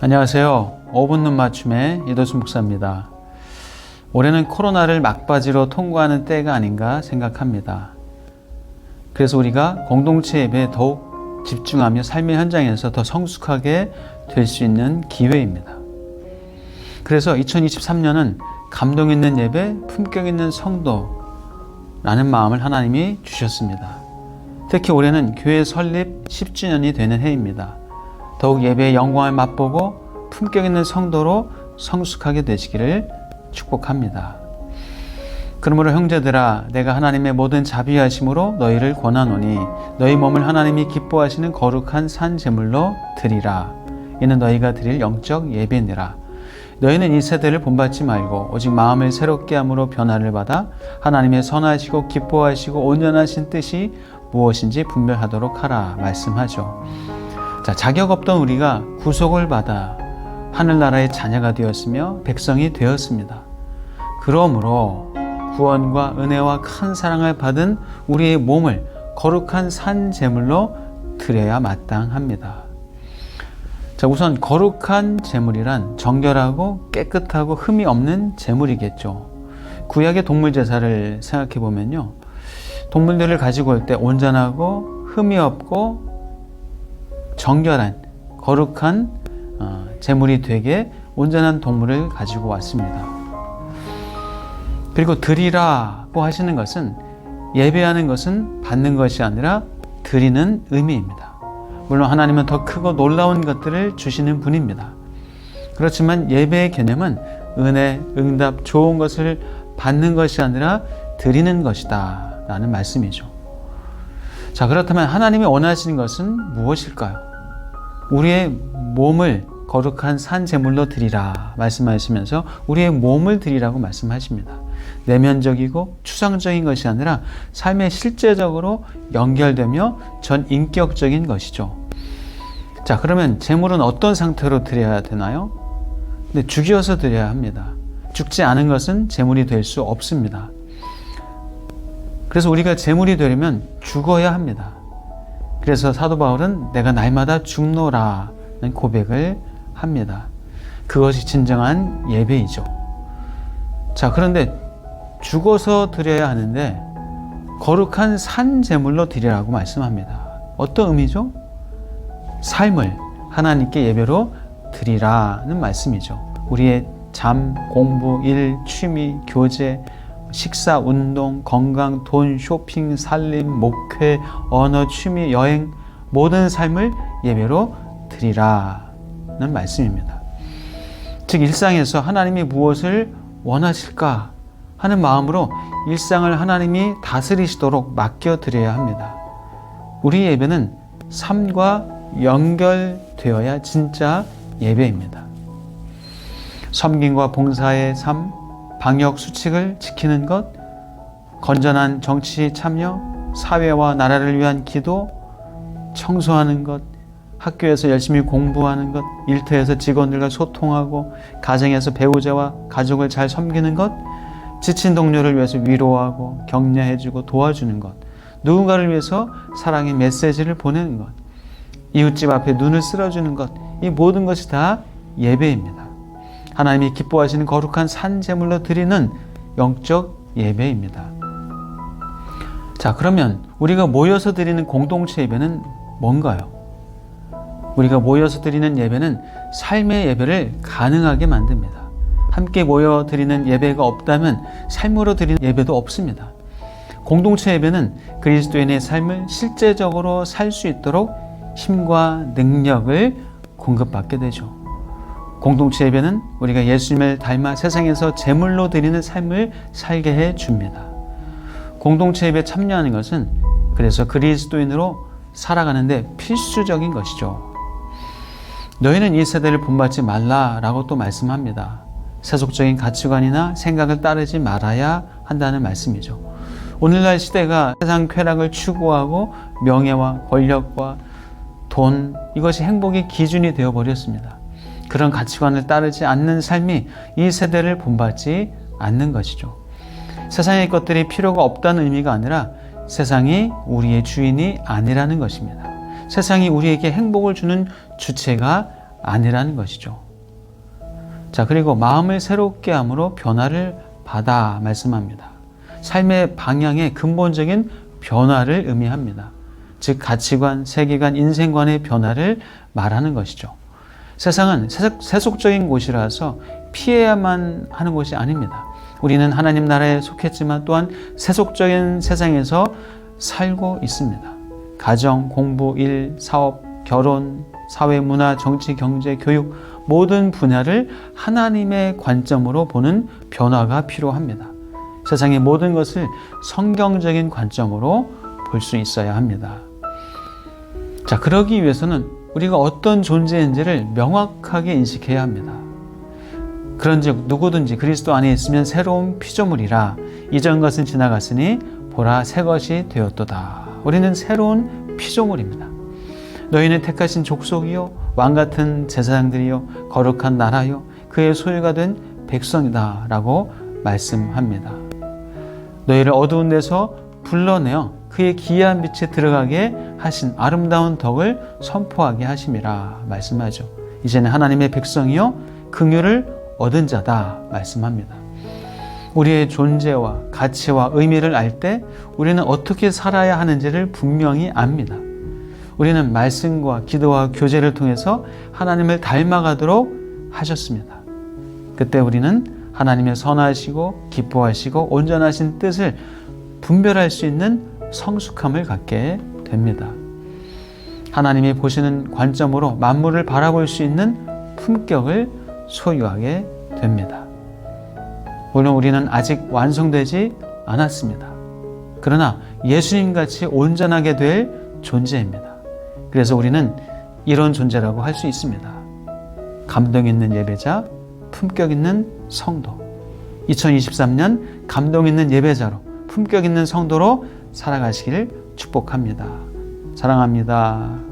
안녕하세요. 5분 눈 맞춤의 이도수 목사입니다. 올해는 코로나를 막바지로 통과하는 때가 아닌가 생각합니다. 그래서 우리가 공동체 예배에 더욱 집중하며 삶의 현장에서 더 성숙하게 될 수 있는 기회입니다. 그래서 2023년은 감동 있는 예배, 품격 있는 성도라는 마음을 하나님이 주셨습니다. 특히 올해는 교회 설립 10주년이 되는 해입니다. 더욱 예배의 영광을 맛보고 품격 있는 성도로 성숙하게 되시기를 축복합니다. 그러므로 형제들아, 내가 하나님의 모든 자비하심으로 너희를 권하노니 너희 몸을 하나님이 기뻐하시는 거룩한 산 제물로 드리라. 이는 너희가 드릴 영적 예배니라. 너희는 이 세대를 본받지 말고 오직 마음을 새롭게 함으로 변화를 받아 하나님의 선하시고 기뻐하시고 온전하신 뜻이 무엇인지 분별하도록 하라 말씀하죠. 자격 없던 우리가 구속을 받아 하늘나라의 자녀가 되었으며 백성이 되었습니다. 그러므로 구원과 은혜와 큰 사랑을 받은 우리의 몸을 거룩한 산 제물로 드려야 마땅합니다. 우선 거룩한 제물이란 정결하고 깨끗하고 흠이 없는 제물이겠죠. 구약의 동물 제사를 생각해 보면요, 동물들을 가지고 올 때 온전하고 흠이 없고 정결한 거룩한 제물이 되게 온전한 동물을 가지고 왔습니다. 그리고 드리라고 하시는 것은 예배하는 것은 받는 것이 아니라 드리는 의미입니다. 물론 하나님은 더 크고 놀라운 것들을 주시는 분입니다. 그렇지만 예배의 개념은 은혜, 응답, 좋은 것을 받는 것이 아니라 드리는 것이다 라는 말씀이죠. 그렇다면 하나님이 원하시는 것은 무엇일까요? 우리의 몸을 거룩한 산 제물로 드리라 말씀하시면서 우리의 몸을 드리라고 말씀하십니다. 내면적이고 추상적인 것이 아니라 삶에 실제적으로 연결되며 전 인격적인 것이죠. 그러면 제물은 어떤 상태로 드려야 되나요? 죽여서 드려야 합니다. 죽지 않은 것은 제물이 될 수 없습니다. 그래서 우리가 제물이 되려면 죽어야 합니다. 그래서 사도 바울은 내가 날마다 죽노라는 고백을 합니다. 그것이 진정한 예배이죠. 그런데 죽어서 드려야 하는데 거룩한 산 제물로 드리라고 말씀합니다. 어떤 의미죠? 삶을 하나님께 예배로 드리라는 말씀이죠. 우리의 잠, 공부, 일, 취미, 교제, 식사, 운동, 건강, 돈, 쇼핑, 살림, 목회, 언어, 취미, 여행, 모든 삶을 예배로 드리라는 말씀입니다. 즉 일상에서 하나님이 무엇을 원하실까 하는 마음으로 일상을 하나님이 다스리시도록 맡겨드려야 합니다. 우리 예배는 삶과 연결되어야 진짜 예배입니다. 섬김과 봉사의 삶, 방역 수칙을 지키는 것, 건전한 정치 참여, 사회와 나라를 위한 기도, 청소하는 것, 학교에서 열심히 공부하는 것, 일터에서 직원들과 소통하고 가정에서 배우자와 가족을 잘 섬기는 것, 지친 동료를 위해서 위로하고 격려해주고 도와주는 것, 누군가를 위해서 사랑의 메시지를 보내는 것, 이웃집 앞에 눈을 쓸어주는 것, 이 모든 것이 다 예배입니다. 하나님이 기뻐하시는 거룩한 산 제물로 드리는 영적 예배입니다. 그러면 우리가 모여서 드리는 공동체 예배는 뭔가요? 우리가 모여서 드리는 예배는 삶의 예배를 가능하게 만듭니다. 함께 모여 드리는 예배가 없다면 삶으로 드리는 예배도 없습니다. 공동체 예배는 그리스도인의 삶을 실제적으로 살 수 있도록 힘과 능력을 공급받게 되죠. 공동체 예배는 우리가 예수님을 닮아 세상에서 제물로 드리는 삶을 살게 해 줍니다. 공동체 예배에 참여하는 것은 그래서 그리스도인으로 살아가는데 필수적인 것이죠. 너희는 이 세대를 본받지 말라라고 또 말씀합니다. 세속적인 가치관이나 생각을 따르지 말아야 한다는 말씀이죠. 오늘날 시대가 세상 쾌락을 추구하고 명예와 권력과 돈, 이것이 행복의 기준이 되어버렸습니다. 그런 가치관을 따르지 않는 삶이 이 세대를 본받지 않는 것이죠. 세상의 것들이 필요가 없다는 의미가 아니라 세상이 우리의 주인이 아니라는 것입니다. 세상이 우리에게 행복을 주는 주체가 아니라는 것이죠. 자, 그리고 마음을 새롭게 함으로 변화를 받아 말씀합니다. 삶의 방향의 근본적인 변화를 의미합니다. 즉 가치관, 세계관, 인생관의 변화를 말하는 것이죠. 세상은 세속적인 곳이라서 피해야만 하는 곳이 아닙니다. 우리는 하나님 나라에 속했지만 또한 세속적인 세상에서 살고 있습니다. 가정, 공부, 일, 사업, 결혼, 사회, 문화, 정치, 경제, 교육 모든 분야를 하나님의 관점으로 보는 변화가 필요합니다. 세상의 모든 것을 성경적인 관점으로 볼 수 있어야 합니다. 자, 그러기 위해서는 우리가 어떤 존재인지를 명확하게 인식해야 합니다. 그런즉 누구든지 그리스도 안에 있으면 새로운 피조물이라 이전 것은 지나갔으니 보라 새 것이 되었도다. 우리는 새로운 피조물입니다. 너희는 택하신 족속이요 왕같은 제사장들이요 거룩한 나라요 그의 소유가 된 백성이다 라고 말씀합니다. 너희를 어두운 데서 불러내어 그의 기이한 빛에 들어가게 하신 아름다운 덕을 선포하게 하심이라 말씀하죠. 이제는 하나님의 백성이요 긍휼을 얻은 자다 말씀합니다. 우리의 존재와 가치와 의미를 알 때 우리는 어떻게 살아야 하는지를 분명히 압니다. 우리는 말씀과 기도와 교제를 통해서 하나님을 닮아가도록 하셨습니다. 그때 우리는 하나님의 선하시고 기뻐하시고 온전하신 뜻을 분별할 수 있는 성숙함을 갖게 됩니다. 하나님이 보시는 관점으로 만물을 바라볼 수 있는 품격을 소유하게 됩니다. 물론 우리는 아직 완성되지 않았습니다. 그러나 예수님같이 온전하게 될 존재입니다. 그래서 우리는 이런 존재라고 할 수 있습니다. 감동 있는 예배자, 품격 있는 성도. 2023년 감동 있는 예배자로 품격 있는 성도로 살아가시기를 축복합니다. 사랑합니다.